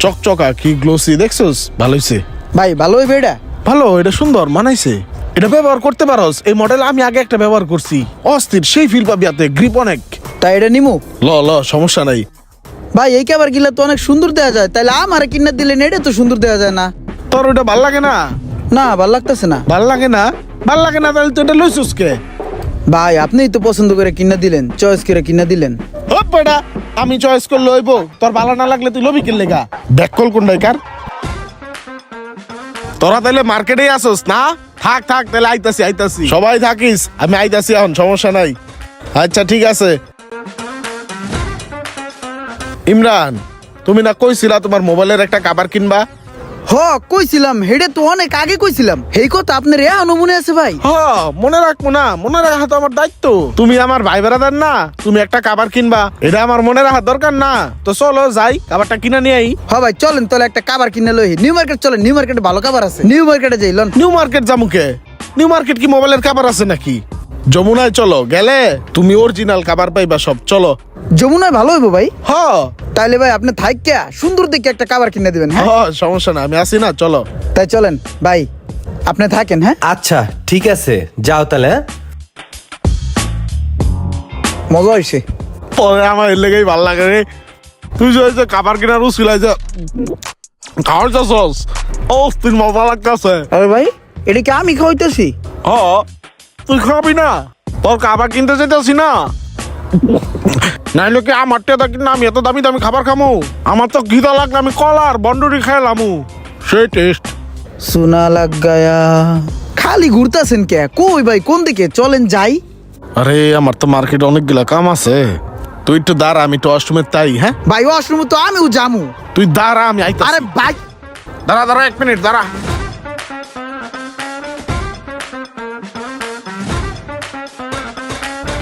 চকচকা কি গ্লোসি দেখছস? ভালো হইছে ভাই ভালো হইবে এটা? ভালো, এটা সুন্দর মানাইছে। এটা ব্যবহার করতে পারোস। এই মডেল আমি আগে একটা ব্যবহার করছি, অস্থির সেই ফিল পাবি হাতে, গ্রিপ অনেক। তাই এটা নিমু? ল সমস্যা নাই। ভাই এই কাবার গিলা তো অনেক সুন্দর দেয়া যায়, তাইলে আমারে কিনা দিলেন, এটা তো সুন্দর দেয়া যায় না। তোর ওটা ভাল লাগে না? না ভাল লাগতেছে না। ভাল লাগে না? ভাল লাগে না তাহলে তুই এটা লইছস কে? ভাই আপনিই তো পছন্দ করে কিনা দিলেন, চয়েস করে কিনা দিলেন। হপ বেটা, আমি চয়েস করলে হইব? তোর ভালো না লাগলে তুই লবি কিনলে গা। ব্যাক কল কোন ডাইকার? তোরা তাহলে মার্কেটেই আসোস না? থাক তাহলে আইতাছি। সবাই থাকিস, আমি আইতাছি এখন, সমস্যা নাই। আচ্ছা ঠিক আছে। ইমরান, তুমি না কইছিলা তোমার মোবাইলের একটা কভার কিনবা? হ কইছিলাম, হেডে তো অনেক আগে কইছিলাম। এই কথা আপনার এখনো মনে আছে ভাই? মনে রাখবো না? মনে রাখা তো আমার দায়িত্ব। তুমি আমার ভাই বেড়াদার না? তুমি একটা কভার কিনবা, এটা আমার মনে রাখা দরকার না? তো চলো যাই, কভারটা কিনা নিয়ে আই। হ ভাই চলেন তাহলে একটা কাবার কিনে লই। নিউ মার্কেট চলেন, নিউ মার্কেটে ভালো কাবার আছে। নিউ মার্কেটে যাই লন। নিউ মার্কেট জামুকে? নিউ মার্কেট কি মোবাইলের কভার আছে নাকি? যমুনায় চলো, গেলে তুমি অরিজিনাল কভার পাইবা সব। চলো। যমুনায় ভালো হইব ভাই? হ তাইলে ভাই আপনি থাইকা সুন্দর দেখে একটা কাবার কিনে দিবেন। হ্যাঁ সমস্যা না, আমি আসি না, চলো। তাই চলেন ভাই, আপনি থাকেন। হ্যাঁ আচ্ছা ঠিক আছে, যাও তাহলে। হ্যাঁ? মজা হয়েছে। পরে আমার এর লেগেই ভাল লাগে রে। তুই যে কাবার কেনার উচিলাই যে খাওয়ার চাষস, ও তুই মজা লাগতেছে। আরে ভাই এটা কি আমি খাওয়াইতেছি? তুই খাবি না? তোর খাবার কিনতে যেতেছি না, নাইলে কি আমার টেদা কিনা আমি এত দামি দামি খাবার খামু? আমার তো ঘিদা লাগলে আমি কলার বন্ডুরি খাইলামু, সেই টেস্ট। সোনা লাগ গায়া। খালি ঘুরতেছেন কে? কই ভাই কোন দিকে? চলেন যাই। আরে আমার তো মার্কেটে অনেকগুলা কাম আছে, তুই একটু দাঁড়া, আমি একটু অষ্টমের তাই। হ্যাঁ ভাই ওয়াশরুম তো আমিও জামু। তুই দাঁড়া, আমি আইতাছি। আরে ভাই দাঁড়া 1 মিনিট দাঁড়া।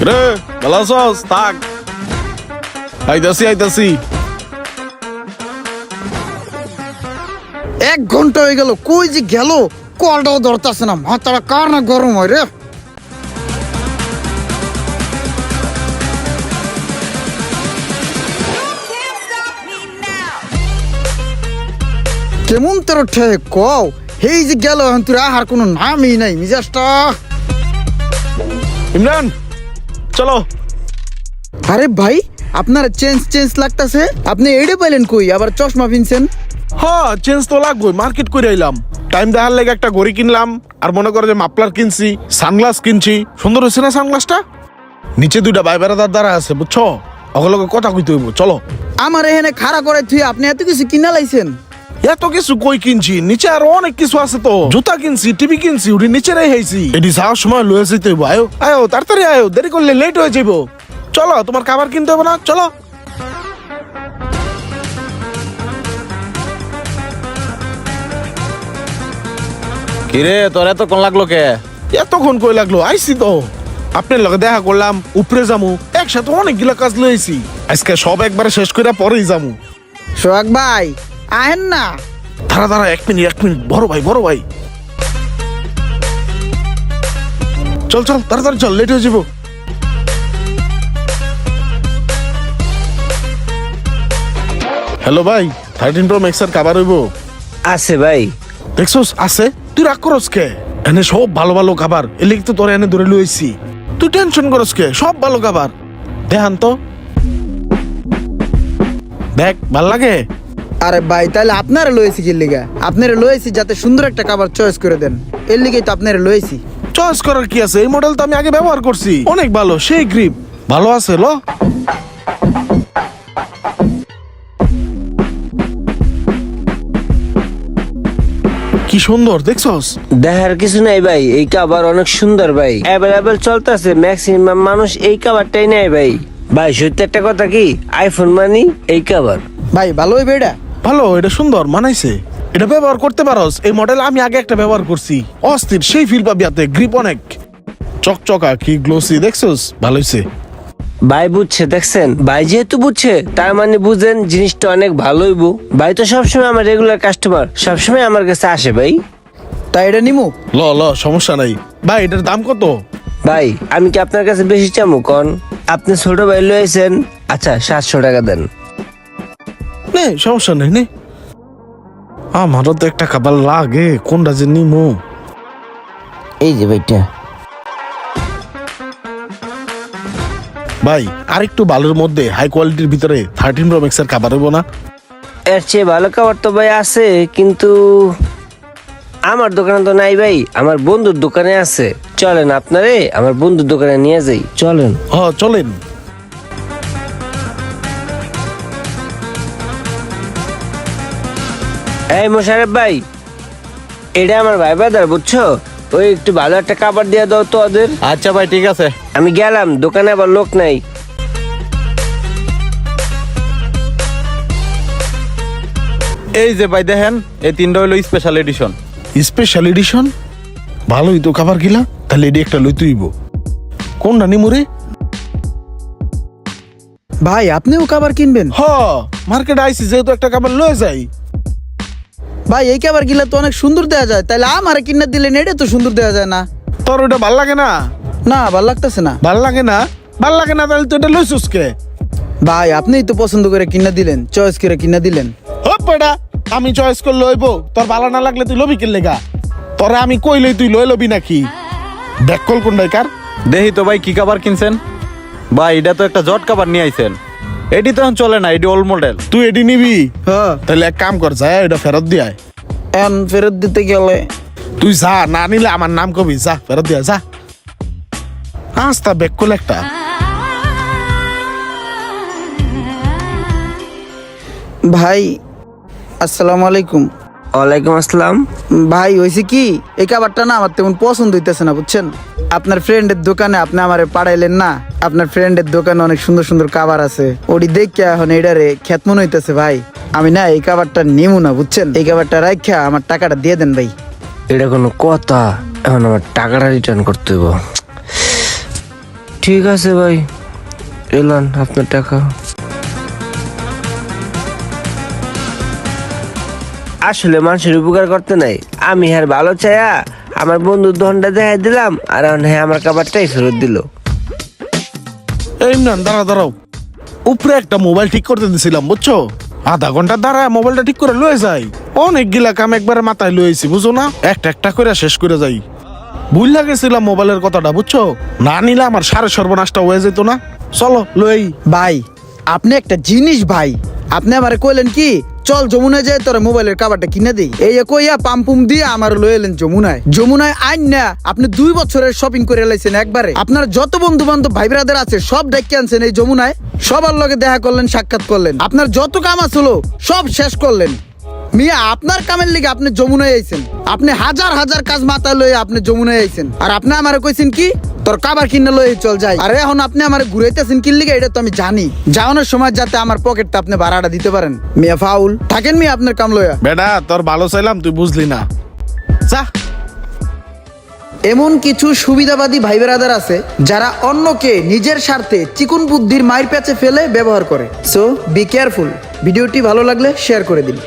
রে ভালো আছস? থাক, আইতাছি। 1 ঘন্টা হয়ে গেল, কই যে গেল কলটাও ধরতেছে না। মাথাটা কার না গরম হয় রে। কেমন তোর ঠে কও? এই যে গেল এখন তোর আহার কোনো নামই নাই। মিজাজটা। ইমরান চলো। আরে ভাই আপনার চেঞ্জ লাগতাছে। আপনি এড়ে পাইলেন কই? আবার চশমা পিনছেন? চেঞ্জ তো লাগবে, মার্কেট করে আইলাম। টাইম দেখার লেগে একটা ঘড়ি কিনলাম, আর মনে করো যে মাফলার কিনছি, সানগ্লাস কিনছি। সুন্দর হয়েছে না সানগ্লাসটা? নিচে 2টা ভাই বেড়াদার দ্বারা আছে, বুঝছো? ওগুলোকে কথা কইতে হইব, চলো। আমার এখানে খাড়া করে তুই আপনি এত কিছু কিনা লাইছেন? এত কিছু কই কিনছি, নিচে আরো অনেক কিছু আছে তো। জুতা কিনছি, টিভি কিনছি, ওটি নিচে রেখেছি। এটি যাওয়ার সময় লয়ে যেতে হইব। আয়ো তাড়াতাড়ি আয়ো, দেরি করলে লেট হয়ে যাবো। চলো, তোমার খাবার কিনতে হবে না? চলো। কিরে তোর এতক্ষণ লাগলো কে? এতক্ষণ কই লাগলো? আইসি তো, আপনার লগে দেখা করলাম, উপরে যামু, একসাথে অনেকগুলা কাজ লইছি। আজকে সব একবারে শেষ করে পরেই যামু। সোহাগ ভাই আহেন না। দাঁড়া 1 মিনিট। বড় ভাই চল তাড়াতাড়ি চল, লেট হয়ে যাবো। হ্যালো ভাই, 13 Pro Max এর খাবার হইব? আছে ভাই। দেখছস আছে? তুই রাগ করস কে? এনে সব ভালো ভালো খাবার, এলিক তো তোর এনে ধরে লইছি। তুই টেনশন করস কে? সব ভালো খাবার দেখান তো, দেখ ভাল লাগে। আরে ভাই তাহলে আপনারা লয়েছি কি লিগা? আপনারা লয়েছি যাতে সুন্দর একটা কাবার চয়েস করে দেন, এর লিগেই তো আপনারা লয়েছি। চয়েস করার কি আছে? এই মডেল তো আমি আগে ব্যবহার করছি, অনেক ভালো, সেই গ্রিপ ভালো আছে। কি সুন্দর দেখছস? দেখার কিছু নাই ভাই, এই কাবার অনেক সুন্দর ভাই, অ্যাভেলেবেল চলতেছে। ম্যাক্সিমাম মানুষ এই কাবারটাই নেয় ভাই। ভাই সত্যি একটা কথা কি, আইফোন মানি এই কাবার। ভাই ভালো হইবে এটা? ভালো, এটা সুন্দর মানাইছে। এটা ব্যবহার করতে পারোস। এই মডেল আমি আগে একটা ব্যবহার করছি, অস্থির সেই ফিল পাবি হাতে, গ্রিপ অনেক। চকচকা কি গ্লোসি দেখছস? ভালো হইছে। ভাই বুঝছে, দেখছেন? ভাই যেহেতু বুঝছে তার মানে বুঝেন জিনিসটা অনেক ভালো হইব। ভাই তো সবসময় আমার রেগুলার কাস্টমার, সবসময় আমার কাছে আসে ভাই। তাই এটা নিমু? ল সমস্যা নাই। ভাই এটার দাম কত? ভাই আমি কি আপনার কাছে বেশি চামু কন? আপনি ছোট ভাই লয়েছেন, আচ্ছা 700 টাকা দেন। নে সমস্যা নেই, নে আমারও তো একটা খাবার লাগে, কোনটা যে নিমো। এই যে ভাইটা। ভাই আরেকটু ভালোর মধ্যে হাই কোয়ালিটির ভিতরে 13 Pro Max এর খাবার হইব না? এর চেয়ে ভালো খাবার তো ভাই আছে, কিন্তু আমার দোকানে তো নাই ভাই, আমার বন্ধুর দোকানে আছে। চলেন আপনারে আমার বন্ধুর দোকানে নিয়ে যাই, চলেন। চলেন। এই মোশারেফ ভাই, এটা আমার ভাই বাদার, বুঝছো? ওই একটু ভালো একটা খাবার দিয়ে দাও তো ওদের। আচ্ছা ভাই ঠিক আছে। আমি গেলাম, দোকানে আবার লোক নাই। এই যে ভাই দেখেন, এই তিনটা হইলো স্পেশাল এডিশন। Special edition? ভালোই তো খাবার গিলা, তাহলে এটি একটা লই তুইব। কোনটা নিমু রে? ভাই আপনিও খাবার কিনবেন? মার্কেটে আইসি যেহেতু একটা খাবার লয়ে যাই। ভাই এই খাবার গিলা তো অনেক সুন্দর দেয়া যায়, তাইলে আমারে কিনে দিলেন, এটা তো সুন্দর দেয়া যায় না। তোর ওটা ভাল লাগে না? না, ভাল লাগতেছে না। ভাল লাগে না? ভাল লাগে না তাহলে তো এটা লইছস কে? ভাই আপনিই তো পছন্দ করে কিনে দিলেন, চয়েস করে কিনে দিলেন। বেটা, আমি চয়েস করে লইব, তোর ভালো না লাগলে তুই লবি কিনলে গা? তোরে আমি কইলেই তুই লই লবি নাকি? দেখ কল কোন ডাইকার। দেখি তো ভাই কি খাবার কিনছেন। ভাই এটা তো একটা জট খাবার নিয়ে আইছেন, এটি তো এখন চলে না, এটি ওল্ড মডেল। তুই এটি নিবি? হ্যাঁ। তাহলে এক কাম কর, যা এটা ফেরত দিয়ে আয়। এন ফেরত দিতে গেলে তুই যা, না নিলে আমার নাম কবি, যা ফেরত দিয়ে আয়, যা। আস্তা ব্যাক কল একটা। ভাই আসসালামু আলাইকুম। ওয়ালাইকুম আসসালাম। ভাই হয়েছে কি, এই খাবারটা না আমার তেমন পছন্দ হইতেছে না, বুঝছেন? আপনার ফ্রেন্ডের দোকানে আপনি আমারে পাঠাইলেন না, আপনার ফ্রেন্ডের দোকানে অনেক সুন্দর সুন্দর খাবার আছে, ওটি দেখে এখন এটারে খ্যাত মনে হইতেছে। ভাই আমি না এই খাবারটা নিমু না, বুঝছেন? এই খাবারটা রাখা আমার টাকাটা দিয়ে দেন ভাই। এটা কোনো কথা? এখন আমার টাকাটা রিটার্ন করতে হইব। ঠিক আছে ভাই, এলান আপনার টাকা। আসলে মানুষের উপকার করতে নাই, আমি হ্যাঁ ভালো চাইয়া আমার বন্ধুর দোকানটা দেখাই দিলাম, আর এখন হ্যাঁ আমার খাবারটাই ফেরত দিল। এই না, দাঁড়াও। উপরে একটা মোবাইল ঠিক করতে দিছিলাম, বুঝছো? আধা ঘন্টা দাঁড়ায় মোবাইলটা ঠিক করে লয়ে যাই। অনেক গিলা কাম একবারে মাথায় লয়েছি, বুঝো না? একটা করে শেষ করে যাই। ভুল লাগেছিলাম মোবাইলের কথাটা, বুঝছো? না নিলে আমার সাড়ে সর্বনাশটা হয়ে যেত না। চলো লই। ভাই আপনি একটা জিনিস, ভাই আপনি আমারে কইলেন কি, চল যমুনায় যাই তোরা মোবাইলের কাভারটা কিনে দিই, এই কইয়া পাম্পুম দিয়ে আমার লয়ে এলেন যমুনায় আইন না। আপনি 2 বছরের শপিং করে লাইছেন একবারে। আপনার যত বন্ধু বান্ধব ভাই ব্রাদার আছে সব ডেকে আনছেন এই যমুনায়, সবার লগে দেখা করলেন, সাক্ষাৎ করলেন, আপনার যত কাম আসলো সব শেষ করলেন। মিয়া আপনার কামের লিগে আপনি যমুনায় আইছেন, আপনি হাজার হাজার কাজ মাথায় লয়ে আপনি যমুনায় আইছেন, আর আপনি আমারে কইছেন কি তোর কাবার কিনে লয়ে চল যাই। আর এখন আপনি আমারে ঘুরাইতেছেন কি লিগে, এটা তো আমি জানি। যাওয়ানোর সময় যাতে আমার পকেটটা আপনি ভাড়াটা দিতে পারেন। মিয়া ফাউল থাকেন মিয়া আপনার কাম লইয়া। বেটা তোর ভালো চাইলাম, তুই বুঝলি না, যা। এমন কিছু সুবিধাবাদী ভাই ব্রাদার আছে যারা অন্যকে নিজের স্বার্থে চিকুন বুদ্ধির মায়ের প্যাচে ফেলে ব্যবহার করে। So be careful. ভিডিওটি ভালো লাগলে শেয়ার করে দিন।